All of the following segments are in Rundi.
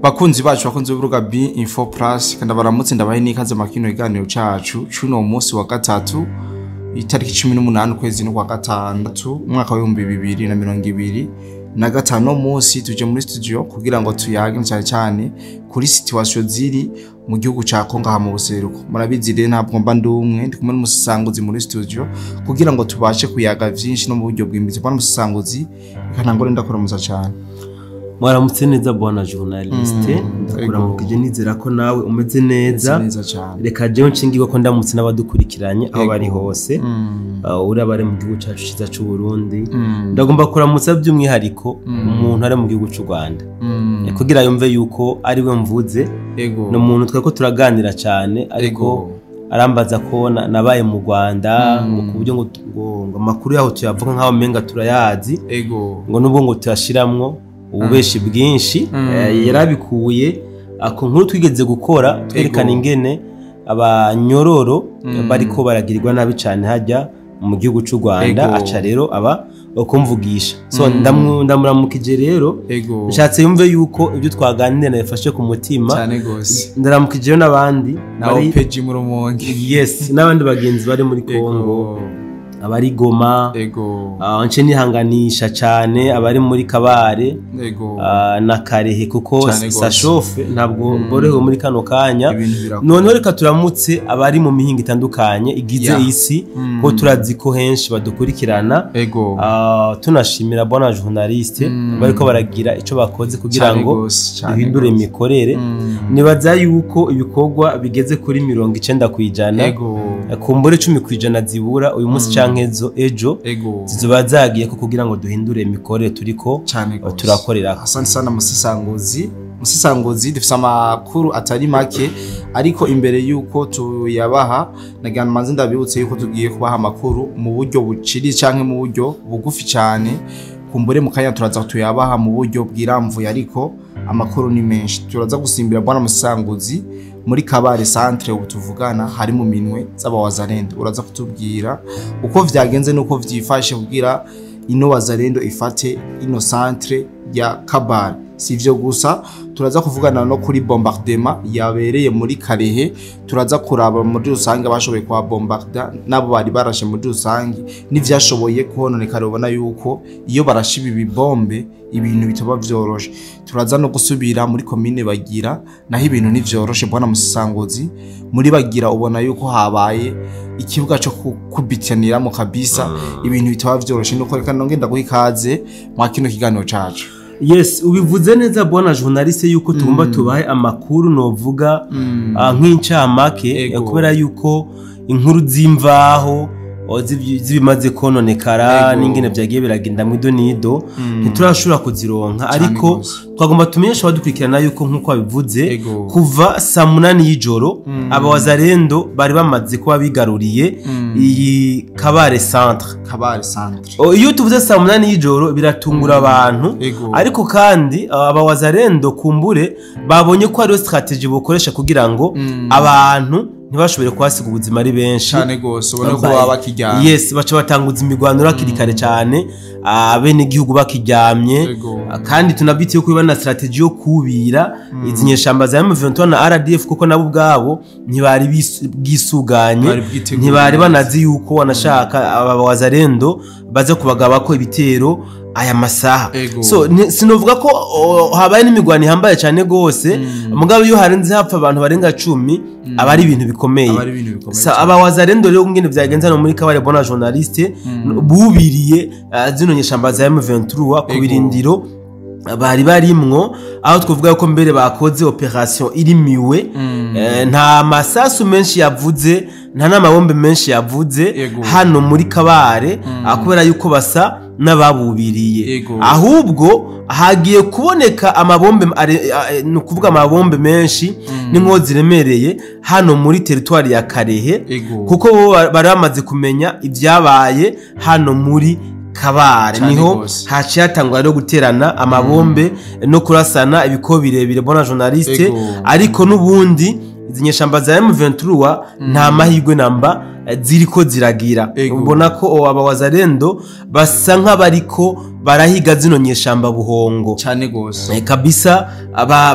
Bakunzi bacu bakunze urubuga B Info Plus kandi baramutse ndabaye nikaze makino iganiro cacu cuno munsi wa gatatu itariki 18 kwezi no kwa gatandatu umwaka wa 2025 munsi tuje muri studio kugira ngo tuyage cyane kuri situation ziri mu gihugu ca Kongo ha mu buseruko murabizi rero ntabwo mba ndumwe ndi kumwe n'umusanguzi muri studio kugira ngo tubashe kuyaga vyinshi no mu buryo bw'imbizi kwa n'umusanguzi kana ngore ndakora cyane. Mwaramutse neza bwana journaliste ndakuramukije nizera ko nawe umeze neza reka jewe nshingirwa ko ndamutse n'abadukurikiranye aho bari hose urabare mu gihugu cyacu ciza cy'u Burundi ndagomba kuramutsa by'umwihariko umuntu ari mu gihugu cy'u Rwanda kugira yumve yuko ari we mvuze no muntu tweko turaganira cyane ariko arambaza ko nabaye mu Rwanda ngo kubyo ngo amakuru yaho tuyavuga nkaho menga turayazi ngo nubo ngo tuyashiramwo ububeshi bwinshi yarabikuye ako nkuru twigeze gukora twerekana ingene abanyororo bariko baragirirwa nabi cyane hajya mu gihugu cy'u Rwanda aca rero aba okumvugisha so ndamuramukije rero nshatse yumve yuko ibyo twaganiriye nafashe ku mutima cyane gose ndaramukije n'abandi nawo peji mu rumonge yes n'abandi bagenzi bari muri Kongo abari Goma nce nihanganisha cyane abari muri Kabare na Karehe kuko sashofe ntabwo boreho muri kano kanya none reka turamutse abari mu mihinga itandukanye igize isi ko turazi ko henshi badukurikirana tunashimira bwana journaliste bariko baragira ico bakoze kugira ngo duhindure imikorere nibaza yuko ibikorwa bigeze kuri 90% kumbure 10% zibura uyu munsi ejo zizoba zagiye ko kugira ngo duhindure imikorere turiko turakorera. Asante sana musisangozi dufise amakuru atari make ariko imbere yuko tuyabaha nagana manzi ndabibutse yuko tugiye kubaha amakuru mu buryo buciri canke mu buryo bugufi cyane kumbure mu kanya turaza tuyabaha mu buryo bwiramvuye ariko amakuru ni menshi turaza gusimbira bwana musisangozi muri Kabare centre ubu tuvugana hari mu minwe z'abawazarendo uraza kutubwira uko vyagenze nuko vyifashe kugira ino wazarendo ifate ino centre ya Kabare sivyo gusa turaza kuvugana no kuri bombardement yabereye muri Karehe turaza kuraba muri rusange bashoboye kwa bombarda nabo bari barashe muri rusange nivyashoboye kononekara ubona yuko iyo barashiba ibibombe ibintu bitaba vyoroshe turaza no gusubira muri commune Bagira naho ibintu nivyoroshe bwana musisangozi muri Bagira ubona yuko habaye ikibuga cyo kubitanira mu kabisa ibintu bitaba vyoroshe nuko reka ngenda guhikaze mwa kino kiganiro cacu. Yes, ubivuze neza bwana journaliste yuko tugomba tubahe amakuru novuga nk'incamake kubera yuko inkuru z'imvaho zibimaze kononekara n'ingene byagiye biragenda mu idonido ntiturashobora kuzironka ariko twagomba tumenyesha abadukurikirana yuko nkuko babivuze kuva saa 8 y'ijoro abawazarendo bari bamaze kuba bigaruriye iyi Kabare centre iyo tuvuze saa 8 y'ijoro biratungura abantu ariko kandi abawazarendo kumbure babonye ko ari strategy bokoresha kugira ngo abantu ntibashobore kwasiga ubuzima ari benshi cyane gose ubona ko baba bakiryamye yes baca batanguza imigwanuro akirikare cyane abene gihugu bakiryamye kandi tunabyitiye ko ibana strategy yo kubira izi nyeshamba za M23 na RDF kuko nabo ubwabo ntibari bwisuganye ntibari banazi yuko wanashaka abawazarendo baze kubagaba ko ibitero aya masaha so sinovuga ko habaye n'imigwani hambaye cyane gose mugabo iyo harenze hapfa abantu barenga 10 abari ibintu bikomeye abawazarendo rero ngene vyagenza no muri Kabare bona journaliste bubiriye zino nyeshamba za M23 ku birindiro bari barimwo aho twavuga ko mbere bakoze operation irimiwe nta masasu menshi yavuze nta namabombe menshi yavuze hano muri Kabare akubera yuko basa n'ababubiriye ahubwo hagiye kuboneka amabombe no kuvuga amabombe menshi n'inko ziremereye hano muri territoire ya Karehe kuko bari bamaze kumenya ibyabaye hano muri Kabare niho haciye hatangwa rero guterana amabombe no kurasana ibiko birebire bona journaliste ariko nubundi izi nyeshamba za M23 nta mahirwe namba ziriko ziragira. Ubona ko aba wazalendo basa nk'abariko barahiga zino nyeshamba buhongo cyane gose kabisa.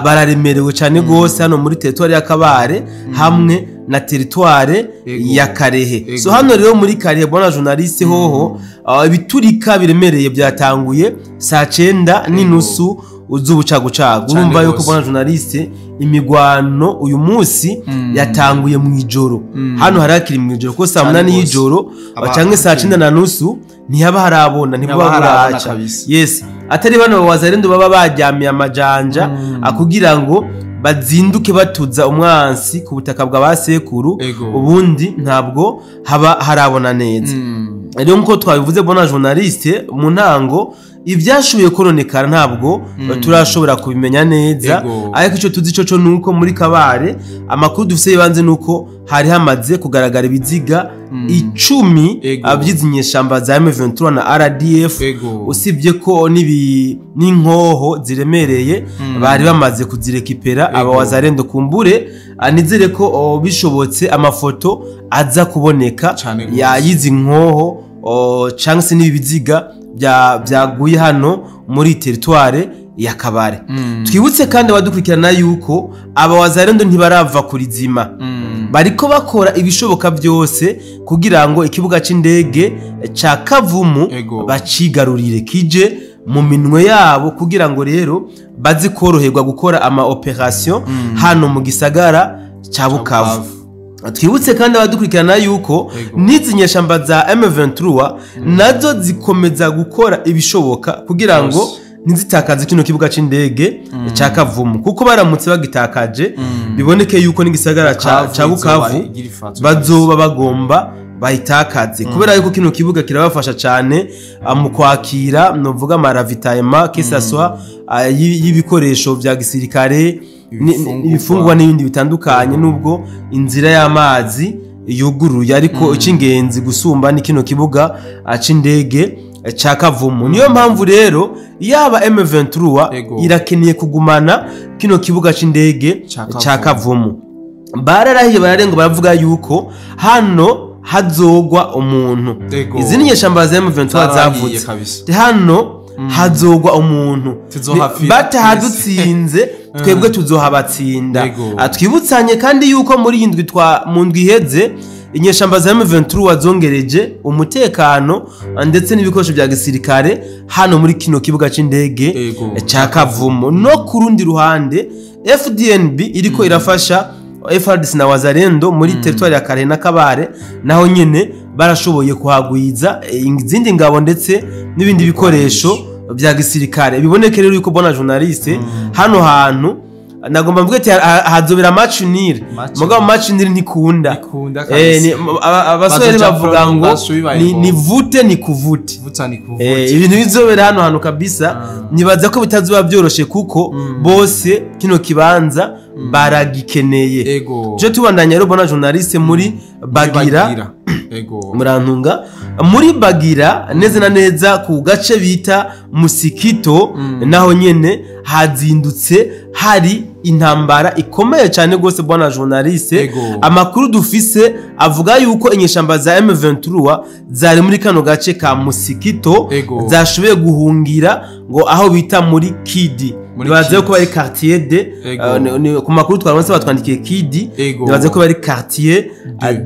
Bararemerewe cyane gose hano muri territoire ya Kabare hamwe na territoire ya Karehe. So hano rero muri Karehe bona journaliste hoho ibiturika biremereye byatanguye saa 9:30 uzubucagucagu. Urumva yuko bona journaliste imigwano uyu munsi yatanguye mu ijoro. Hano harakiri mu ijoro ko saa 8 y'ijoro bacange saa 9:30 ntiyaba harabona ntibaba baraca. Yes, atari bano wazalendo baba bajyamiye amajanja akugira ngo bazinduke batuza umwansi ku butaka bwa basekuru, ubundi ntabwo haba harabona neza. Rero nko twabivuze bona journaliste mu ntango ibyashuye koronekara ntabwo turashobora kubimenya neza, ariko ico tuzi cyo nuko muri Kabare amakuru dufise yibanze nuko hari hamaze kugaragara ibiziga 10 abyizinyeshamba za M23 na RDF. Usibye ko n'inkoho ziremereye bari bamaze kuzirekipera aba wazalendo. Kumbure anizere ko bishobotse amafoto aza kuboneka yayizi nkoho chance n'ibiziga byaguye hano muri territoire ya Kabare. Twibutse kandi badukurikirana yuko aba wazalendo ntibarava kuri zima, bariko bakora ibishoboka byose kugira ngo ikibuga c'indege ca Kavumu bacigarurire kije mu minwe yabo, kugira ngo rero bazi koroherwa gukora ama operation hano mu gisagara ca Bukavu. Twibutse kandi abadukurikirana yuko n'izi nyeshamba za M23 nazo zikomeza gukora ibishoboka kugira ngo ntizitakaze kino kibuga c'indege ca Kavumu, kuko baramutse bagitakaje biboneke yuko n'igisagara ca Bukavu bazoba bagomba bahitakaze, kubera yuko kino kibuga kirabafasha cyane mu kwakira novuga maravitayema kesaswa y'ibikoresho vya gisirikare, ibifungwa n'ibindi bitandukanye. Nubwo inzira y'amazi yuguruye, ariko icingenzi gusumba ni kino kibuga c'indege ca Kavumu. Niyo mpamvu rero yaba M23 irakeneye kugumana kino kibuga c'indege ca Kavumu. Bararahiye bararengo baravuga yuko hano hazogwa umuntu. Izi ni nyeshamba za M23 zavutse hano hazogwa umuntu, batahadutsinze twebwe tuzohabatsinda. Twibutsanye kandi yuko muri indwi mu ndwi iheze inyeshamba za M23 zongereje umutekano ndetse n'ibikoresho bya gisirikare hano muri kino kibuga c'indege ca Kavumu. No kurundi ruhande FDNB iriko irafasha FARDC na wazalendo muri territoire ya Karehe na Kabare, naho nyene barashoboye kuhagwiza izindi ngabo ndetse n'ibindi bikoresho bya gisirikare. Biboneke rero yuko bona journaliste hano hantu nagomba mvuge ati hazobera match nil, mugabo match nil ntikunda. Abasore bavuga ngo ni vute ni kuvute, ibintu bizobera hano kabisa. Nibaza ko bitazuba byoroshe kuko bose kino kibanza baragikeneye. Je tubandanya rero bona journaliste muri Bagira murantunga muri Bagira neza na neza ku gace bita Musikito, naho nyene hazindutse hari intambara ikomeye cyane gose bona journaliste. Amakuru dufise avuga yuko inyeshamba za M23 zari muri kano gace ka Musikito zashoboye guhungira ngo aho bita muri Kidi. Nibaze ko bari quartier D, ku makuru twaronse batwandikiye Kidi, nibaze ko bari quartier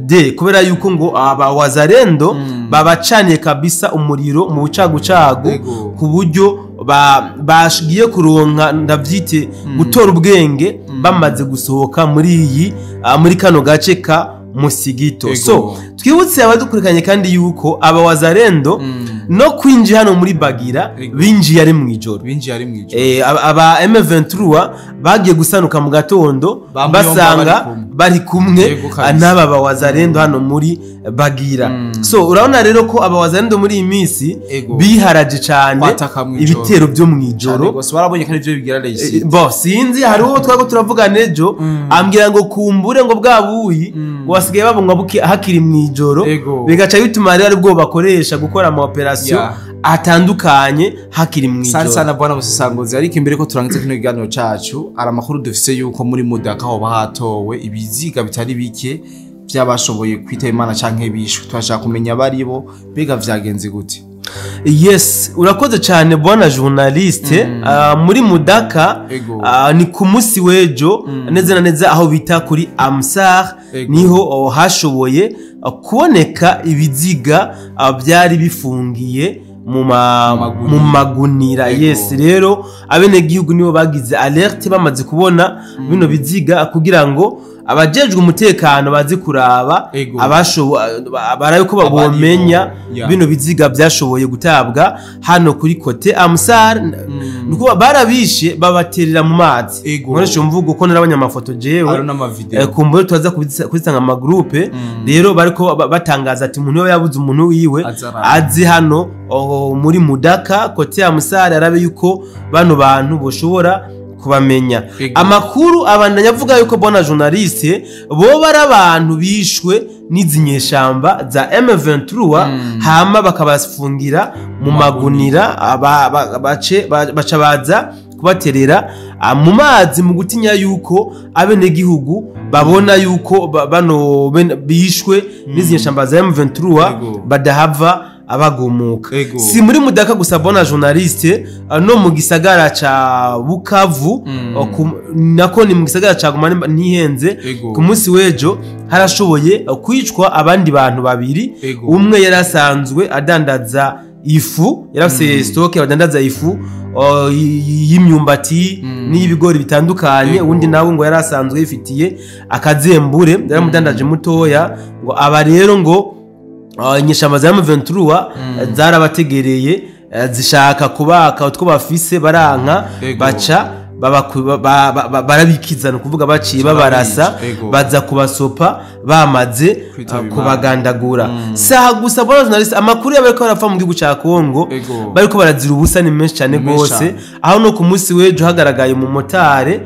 D, kubera yuko ngo aba wazalendo babacaniye kabisa umuriro mu bucagucagu, ku buryo bashigiye kuronka ndavyite gutora ubwenge bamaze gusohoka muri kano gace ka Musigito. So twibutse abadukurikanye kandi yuko aba wazalendo no kwinjira hano muri Bagira binjiye ari mu ijoro. Aba M23 bagiye gusanuka mu gatondo basanga bari kumwe n'aba wazalendo hano muri Bagira. So urabona rero ko aba wazalendo muri iyi minsi biharaje cyane ibitero byo mu ijoro. Barabonye kandi byo bigerareye. Bo sinzi hariho twago turavuga nejo ambwira ngo kumbure ngo bwabuyi basigaye babonwa buke hakiri mwijoro bigaca bituma rero bwo bakoresha gukora ama operation atandukanye hakiri mwijoro. Sana bwana Musisangozi, ariko imbere ko turangiza kino kiganiro cacu ara makuru dufise yuko muri Mudaka ho bahatowe ibiziga bitari bike byabashoboye kwita Imana canke bishwe. Twashaka kumenya bari bo bega vyagenze gute? Yes, urakoze cyane bwana journaliste. Muri Mudaka ni ku munsi wejo neza na neza aho bita kuri Amsar niho hashoboye kuboneka ibiziga byari bifungiye mu magunira. Yes, rero abene gihugu nibo bagize alerte bamaze kubona bino biziga kugira ngo abajejwe umutekano bazi kuraba baraye ko babomenya bino biziga byashoboye gutabwa hano kuri kote Amsar. Nuko barabishe babaterera mu mazi. Nkoresha mvugo ko narabanyamafoto jewe kumbure tuza kubisanga ama groupe. Rero bariko batangaza ati umuntu yabuze umuntu wiwe azi hano muri Mudaka kote Amsar arabe yuko bano bantu boshobora kubamenya. Amakuru abandanya avuga yuko bona journaliste bo barabantu bishwe n'izinyeshamba za M23 hama bakabafungira mu magunira baca baza kubaterera mu mazi mu gutinya yuko abene gihugu babona yuko bano bishwe n'izinyeshamba za M23 badahava abagomoka. Si muri Mudaka gusa bona journaliste no mu gisagara ca Bukavu nako ni mu gisagara ca Goma ntihenze ku munsi wejo harashoboye kwicwa abandi bantu babiri. Umwe yarasanzwe adandaza ifu, yarafise stock adandaza ifu y'imyumbati n'ibigori bitandukanye. Undi nawe ngo yarasanzwe yifitiye akazembure yaramudandaje mutoya. Ngo aba rero ngo inyeshamba za M23 zarabategereye zishaka kubaka utwo bafise baranka baca barabikizana kuvuga baciye babarasa baza kubasopa bamaze kubagandagura. Saha gusa bona journalist amakuru yabariko barapfa mu gihugu ca Kongo bariko barazira ubusa ni menshi cyane gose. Aho no ku munsi wejo hagaragaye mu motare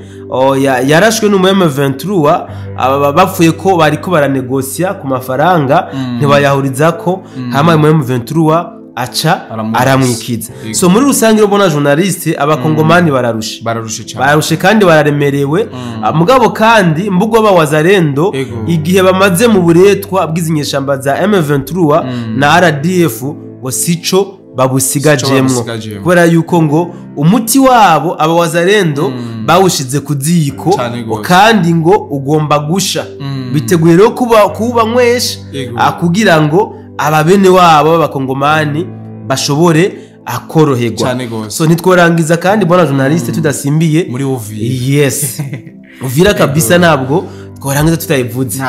yarashwe n'umu M23 bapfuye ko bariko baranegosia ku mafaranga ntibayahurizako hama mu M23 aca aramwikiza. So muri rusange bona journaliste abakongomani bararushe kandi bararemerewe. Mugabo kandi mbugo bawazarendo igihe bamaze mu buretwa bw'izinyeshamba za M23 na RDF ngo sico babusigajemwo kubera yuko ngo umuti wabo abawazarendo bawushize kuziko kandi ngo ugomba gusha. Biteguye rero kuba nkwesha kugira ngo ababene wabo b'abakongomani bashobore akoroherwa. So nitworangiza kandi bona journaliste tudasimbiye muri Uvira. Yes, Uvira kabisa ntabwo tworangiza tutayivuze.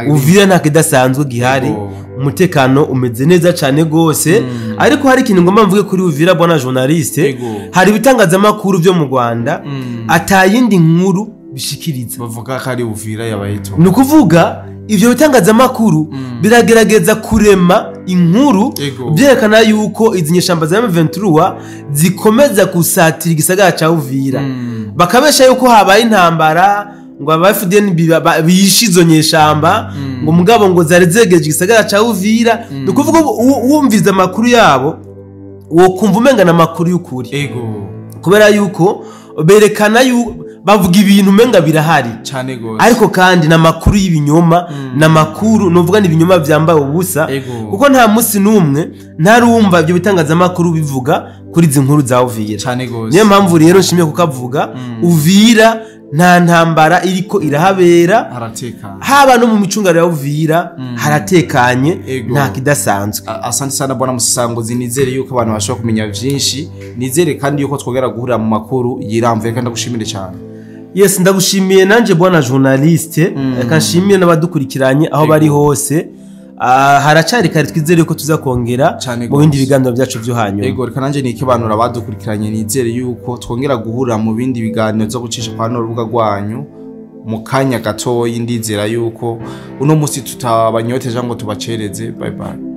Uvira nta kidasanzwe gihari, umutekano umeze neza cyane gose. Ariko hari ikintu ngomba mvuge kuri Uvira bona journaliste, hari bitangaza makuru byo mu Rwanda atayindi nkuru bishikiriza bavuga ko ari Uvira yabayito. Nukuvuga ivyo bitangaza makuru biragerageza kurema inkuru byerekana yuko izinyeshamba za M23 zikomeza kusatira igisagara ca Uvira. Bakabesha yuko habaye intambara ngo abafudeni bishizo nyeshamba ngo mugabo ngo zari zegeje igisagara ca Uvira. Nukuvuga wumviza amakuru yabo wo kumva umenga na makuru y'ukuri kubera yuko berekana bavuga ibintu menga birahari cyane gose, ariko kandi na makuru y'ibinyoma na makuru novuga ni ibinyoma byambaye ubusa kuko nta musi numwe ntarumva ibyo bitangaza makuru bivuga kuri izi nkuru za Uvira cyane gose. Niyo mpamvu rero nshimiye kukavuga Uvira nta ntambara iriko irahabera, haratekanye haba no mu micungaro ya Uvira haratekanye nta kidasanzwe. Asante sana bwana Musisangozi, nizere yuko abantu bashobora kumenya byinshi, nizere kandi yuko twogera guhurira mu makuru yiramvuye kandi ndagushimire cyane. Yes, ndagushimiye nanje bwana journaliste, kanshimiye n'abadukurikiranye aho bari hose. Haracari kare twizere ko tuzakongera mu bindi biganiro byacu byo hanyuma. Yego, reka nanje nikibanura abadukurikiranye, nizere yuko twongera guhurira mu bindi biganiro zo gucisha kwa rubuga rwanyu mu kanya gatoyi. Ndizera yuko uno musi tutabanyoteje ngo tubacereze. Bye bye.